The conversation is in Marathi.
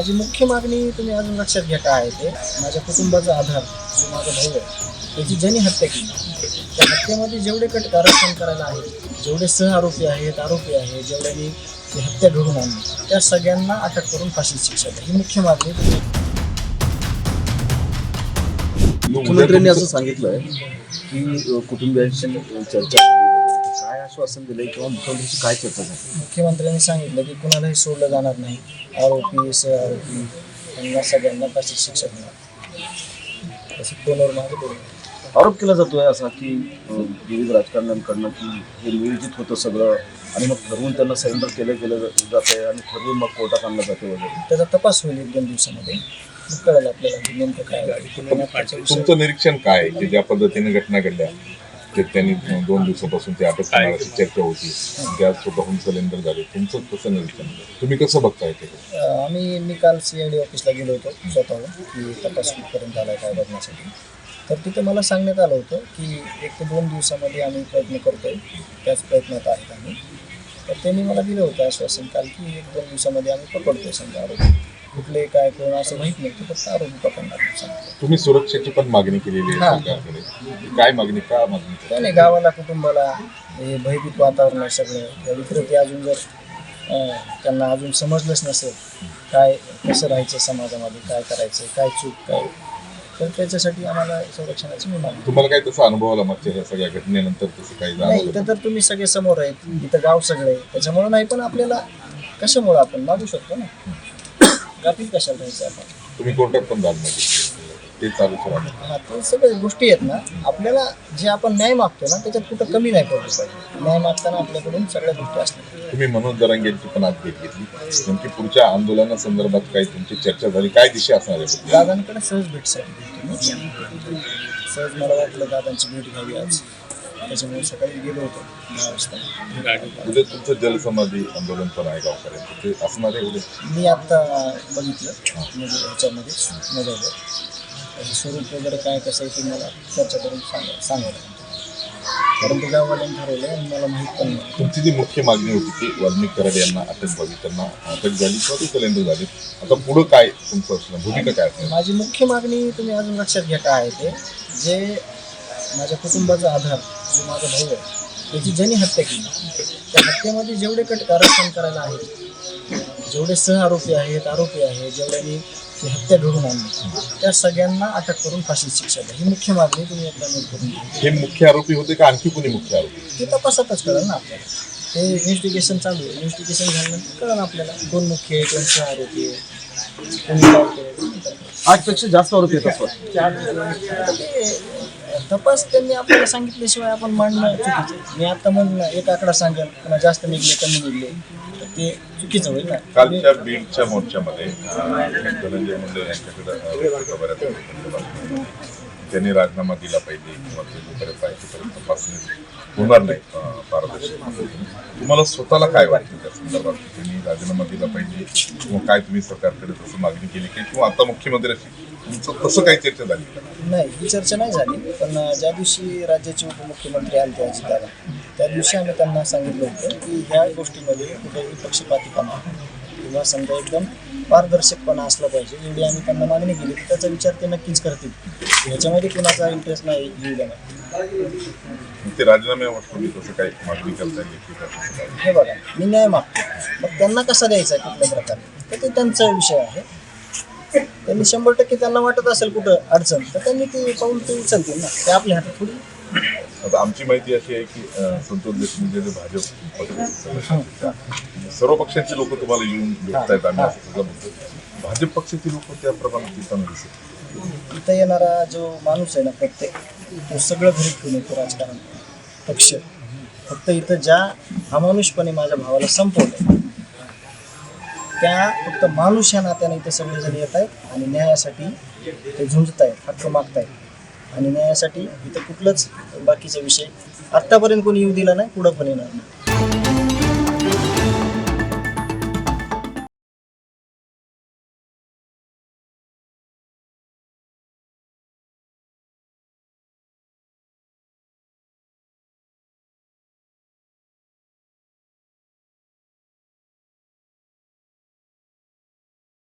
माझी मुख्य मागणी तुम्ही अजून लक्षात घ्या काय आहे ते, माझ्या कुटुंबाचा आधार जो माझा भाऊ आहे त्याची ज्यांनी हत्या केली त्या हत्येमध्ये जेवढे आरोपण करायला आहेत, जेवढे सह आरोपी आहेत, जेवढ्यांनी ती हत्या घडून आणली त्या सगळ्यांना अटक करून फाशीची शिक्षा द्या, ही मुख्य मागणी. मुख्यमंत्र्यांनी असं सांगितलंय की कुटुंबियांशी चर्चा झाली, काय आश्वासन दिलंय किंवा मुख्यमंत्र्यांची काय चर्चा झाली? मुख्यमंत्र्यांनी सांगितलं की कुणालाही सोडलं जाणार नाही, आरोपी सह आरोपी यांना सगळ्यांना फाशीची शिक्षा देणार असं फोनवर माझं बोलणं. आरोप केला जातोय असा की विविध राजकारण्यांकडनं की हे नियोजित होतं सगळं आणि मग ठरवून त्यांना सरेंडर केलं जात आहे आणि ठरवून मग कोर्टात आणलं जाते वगैरे. त्याचा तपास होईल 1-2 दिवसामध्ये, मग कळेल आपल्याला नेमकं काय. तुमचं निरीक्षण काय आहे की ज्या पद्धतीने घटना घडल्या ते त्यांनी 2 दिवसापासून ते अटक करण्याची चर्चा होती, त्या स्वतःहून सिलेंडर झाले, तुमचं कसं निरीक्षण, तुम्ही कसं बघताय ते? मी काल CID ऑफिसला गेलो होतो स्वतःहून की तपास कुठपर्यंत आला काय बघण्यासाठी. तर तिथं मला सांगण्यात आलं होतं की 1 ते 2 दिवसामध्ये आम्ही प्रयत्न करतोय, त्याच प्रयत्नात आहेत आम्ही. तर त्यांनी मला दिलं होतं आश्वासन काल की 1-2 दिवसामध्ये आम्ही पकडतोय समजा आरोपी. कुठले काय कोण असं माहीत नाही, की फक्त आरोपी पकडणार. तुम्ही सुरक्षेची पण मागणी केलेली आहे सरकारकडे, काय मागणी, का मागणी? काय नाही, गावाला कुटुंबाला हे भयभीत वातावरण आहे सगळं, या विकृती अजून जर त्यांना अजून समजलंच नसेल काय कसं राहायचं समाजामध्ये, काय करायचं, काय चूक काय, तर त्याच्यासाठी आम्हाला संरक्षणाची मी मागणी. तुम्हाला काय तसा अनुभव आला मागच्या या सगळ्या घटनेनंतर, तसं काही नाही, जाणवलं? इथं तर तुम्ही सगळे समोर आहेत, इथं गाव सगळे, त्याच्यामुळं नाही, पण आपल्याला कशामुळं आपण मागू शकतो ना, गाफील कशाला राहायचं आपण. तुम्ही कोर्टात पण दाद मागितली, ते चालूच राहणार. हा, ते सगळ्या गोष्टी आहेत ना, आपल्याला जे आपण न्याय मागतो ना त्याच्यात कुठं कमी नाही पडलं पाहिजे. न्याय मागताना आपल्याकडून सगळ्या गोष्टी असल्या. तुम्ही मनोज जरांगेंची पण आज भेट घेतली, नेमकी पुढच्या आंदोलनासंदर्भात काही तुमची चर्चा झाली, काय दिशा असणार आहे? दादांकडे सहज भेटसाठी गेलो मी. सहज मला वाटलं दादांची भेट घ्यावी आज, त्याच्यामुळे सकाळी गेलो होतो 10 वाजता. उद्या तुमचं जलसमाधी आंदोलन पण आहे गावकऱ्यांचं, ते असणार आहे उद्या? मी आत्ता बघितलं म्हणजे ह्याच्यामध्ये मोबाईलवर त्याचं स्वरूप वगैरे काय कसं आहे ते मला चर्चा करून सांगायला, परंतु गाववाल्यांनी ठरवलं आणि मला माहीत पण नाही. तुमची जी मुख्य मागणी होती की वाल्मिक कराड यांना अटक व्हावी, त्यांना अटक झाली किंवा ते सिलेंडर झाले, आता पुढं काय तुमचं असणार, भूमिका काय असणार? माझी मुख्य मागणी तुम्ही अजून लक्षात घ्या काय आहे ते, जे माझ्या कुटुंबाचा आधार जो माझा भाऊ आहे त्याची ज्यांनी हत्या केली त्या हत्येमध्ये जेवढे आरोपण करायला आहेत, जेवढे सह आरोपी आहेत, जेवढ्यांनी ती हत्या घडून आणली त्या सगळ्यांना अटक करून फाशीची शिक्षा द्या, ही मुख्य मागणी तुम्ही एकदा नोट करून घ्या. हे मुख्य आरोपी होते का आणखी कोणी मुख्य आरोपी? ते तपासातच कळेल ना आपल्याला, ते इन्व्हेस्टिगेशन चालू आहे, इन्व्हेस्टिगेशन झाल्यानंतर कळेल आपल्याला कोण मुख्य आहे, कोण सह आरोपी आहे, कोणी काय केलं. 8पेक्षा जास्त आरोपी येत असतात. तपास त्यांनी आपल्याला सांगितल्याशिवाय आपण मांडणं चुकीचं आहे. मी आता म्हणलं एक आकडा सांगेल, पुन्हा जास्त निघले कमी निघले तर ते चुकीचं होईल ना. कालच्या बीडच्या मोर्चामध्ये धनंजय मुंडे यांच्याकडे त्यांनी राजीनामा दिला पाहिजे किंवा जोपर्यंत आहे तोपर्यंत तपासणी होणार नाही पारदर्शक. तुम्हाला स्वतःला काय वाटतं त्या संदर्भात, त्यांनी राजीनामा दिला पाहिजे किंवा काय तुम्ही सरकारकडे तसं मागणी केली की, किंवा आता मुख्यमंत्र्यांशी तुमचं तसं काही चर्चा झाली का? नाही, ही चर्चा नाही झाली, पण ज्या दिवशी राज्याचे उपमुख्यमंत्री आले अजितदादा त्या दिवशी आम्ही त्यांना सांगितलं होतं की ह्या गोष्टीमध्ये कुठेही पक्षपातीपणा किंवा समजा एकदम पारदर्शकपणा असला पाहिजे, एवढी आम्ही त्यांना मागणी केली की त्याचा विचार ते नक्कीच करतील. ह्याच्यामध्ये कुणाचा इंटरेस्ट नाही येऊ देणार. ते राजीनाम्यावर तुम्ही तसं काही मागणी करता येईल? हे बघा, मी न्याय मागतो, मग त्यांना कसा द्यायचा आहे कुठल्या प्रकारे तर ते त्यांचा विषय आहे. त्यांनी 100% त्यांना वाटत असेल कुठं अडचण तर त्यांनी ते पाऊल ते उचलतील ना, ते आपल्या हातात थोडी. आता आमची माहिती अशी आहे की संतोष देशमुख जे भाजप पक्ष सर्व पक्षांची लोक तुम्हाला येऊन भेटतायत, आम्ही असं सुद्धा बघतो, भाजप पक्षाची लोक त्या प्रमाणात येताना दिसत. इथं येणारा जो माणूस आहे ना प्रत्येक, तो सगळं घरी घेऊन येतो राजकारण पक्ष. फक्त इथं ज्या अमानुषपणे माझ्या भावाला संपवलं त्या फक्त माणूस या नात्याने इथे सगळेजण येत आहेत आणि न्यायासाठी ते झुंजत आहेत, हक्क मागतायत आणि न्यायासाठी इथं कुठलंच बाकीचा विषय आत्तापर्यंत कोणी येऊ दिला नाही, पुढं पण येणार नाही.